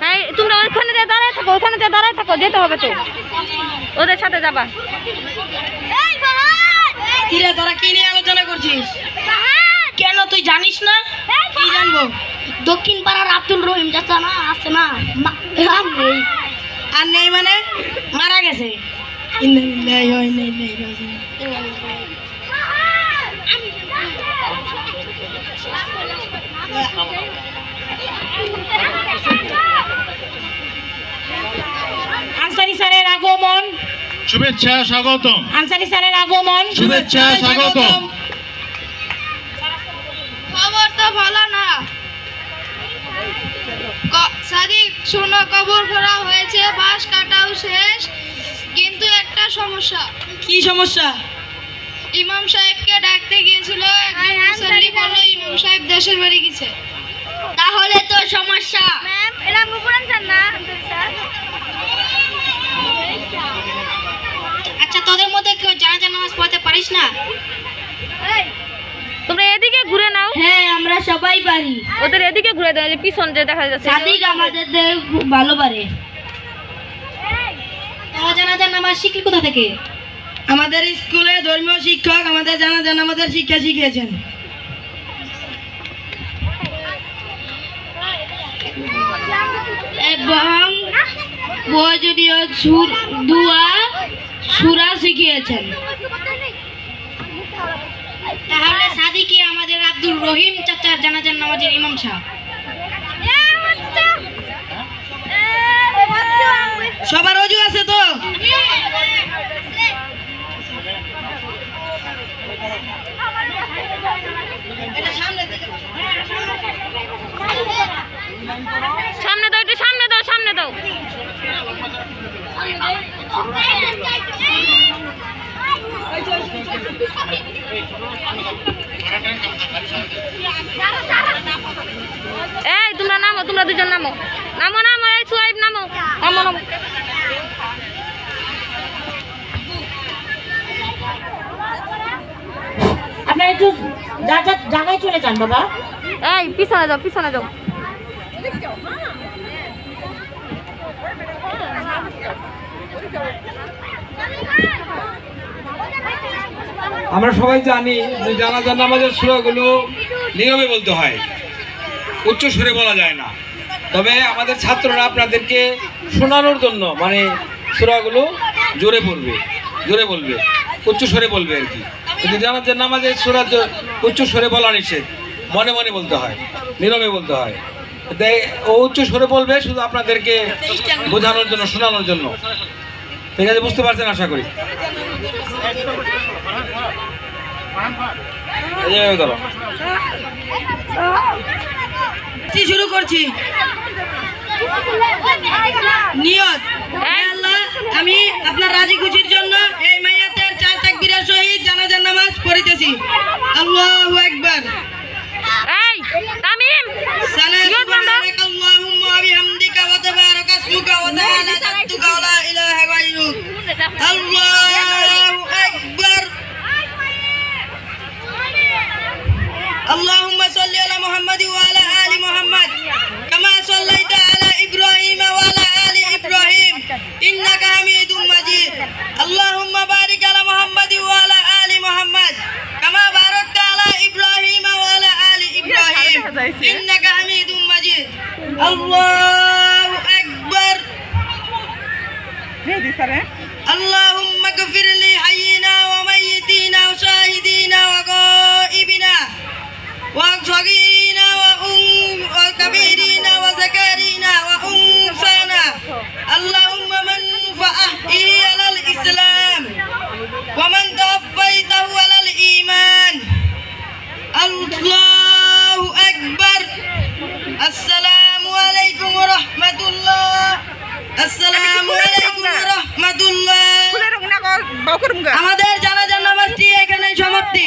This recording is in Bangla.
হ্যাঁ তোমরা ওইখানে দাঁড়ায় থাকো যেতে হবে তো ওদের সাথে যাবা। কিরে তোরা কি নিয়ে আলোচনা করছিস? কেন তুই জানিস না? কি জানবো? দক্ষিণ পাড়ার আব্দুল রহিম চাচা না আছে না আর নেই মানে মারা গেছে। ইন্নালিল্লাহি ওয়া ইন্না ইলাইহি রাজিউন। আনসারী স্যারের আগমন, শুভেচ্ছা স্বাগতম। আনসারী স্যারের আগমন, শুভেচ্ছা স্বাগতম। খবর তো ভালো না সাদিক, শোনো কবর করা হয়েছে, বাঁশ কাটাও শেষ, কিন্তু একটা সমস্যা। কি সমস্যা? ইমাম সাহেবকে ডাকতে গিয়েছিল, একজন মুসল্লি বলল ইমাম সাহেব দেশের বাড়ি গেছে। তাহলে তো সমস্যা। ম্যাম এরা মুকুরান জান না স্যার। আচ্ছা তোদের মধ্যে কেউ জানাজা নামাজ পড়তে পারিস না? তোমরা এদিকে ঘুরে নাও। হ্যাঁ আমরা সবাই পারি। ওদের এদিকে ঘুরে দাও, যে পিছন যে দেখা যাচ্ছে। সাদিক আমাদের খুব ভালো পারে। তোরা জানাজা নামাজ শিখলি কোথা থেকে? আমাদের স্কুলে ধর্মীয় শিক্ষক আমাদের জানাজা নামাজের শিক্ষা শিখিয়েছেন। এবং বজরীয় দোয়া সূরা শিখিয়েছেন। তাহলে সাদিকই আমাদের আব্দুল রহিম চাচার জানাজার নামাজের ইমাম সাহেব। সবার ওযু আছে তো? সামনে দাও, একটু সামনে দাও, সামনে দাও। এই তোমরা নামো, তোমরা দুজন নামো, নামো নামো, এই সুহাইব নামো, নামো নামো। আপনারা একটু জায়গায় চলে যান বাবা। এই পিছনে যাও, পিছনে যাও। আমরা সবাই জানি যে জানাজা নামাজের সূরাগুলো নীরবে বলতে হয়, উচ্চ স্বরে বলা যায় না। তবে আমাদের ছাত্ররা আপনাদেরকে শোনানোর জন্য মানে সূরাগুলো জোরে পড়বে, জোরে বলবে, উচ্চ স্বরে বলবে আর কি। কিন্তু জানাজা নামাজের সূরা উচ্চ স্বরে বলা নিষেধ, মনে মনে বলতে হয়, নীরবে বলতে হয়। ও উচ্চ স্বরে বলবে শুধু আপনাদেরকে বোঝানোর জন্য, শোনানোর জন্য। ঠিক আছে, বুঝতে পারছেন আশা করি। শুরু করছি। নিয়ত, হে আল্লাহ, আমি আপনার রাজি খুশির জন্য এই মাইয়াতের 4 তাকবীরের সহিত জানাজার নামাজ পড়িতেছি। আল্লাহু আকবার। এই তামিম, সুবহানাকা আল্লাহুম্মা ওয়া বিহামদিকা ওয়া তাবারাকা ইসমুকা ওয়া তাআলা জাদ্দুকা ওয়া লা ইলাহা গায়রুক। আল্লাহু আকবার। اللهم صل على محمد وعلى آل محمد كما صليت على إبراهيم وعلى آل إبراهيم إنك حميد مجيد. اللهم بارك على محمد وعلى آل محمد كما باركت على إبراهيم وعلى آل إبراهيم إنك حميد مجيد. الله أكبر. اللهم اغفر لي حينا وميتنا وشاهدينا وغائبنا وصغيرنا وكبيرنا وذكرنا وأنثانا. اللهم من فأحيه على الإسلام ومن توفيته على الإيمان. الله أكبر. السلام عليكم ورحمة الله. السلام عليكم ورحمة الله. আমাদের জানাজার নামাজটি এখানে সমাপ্তি।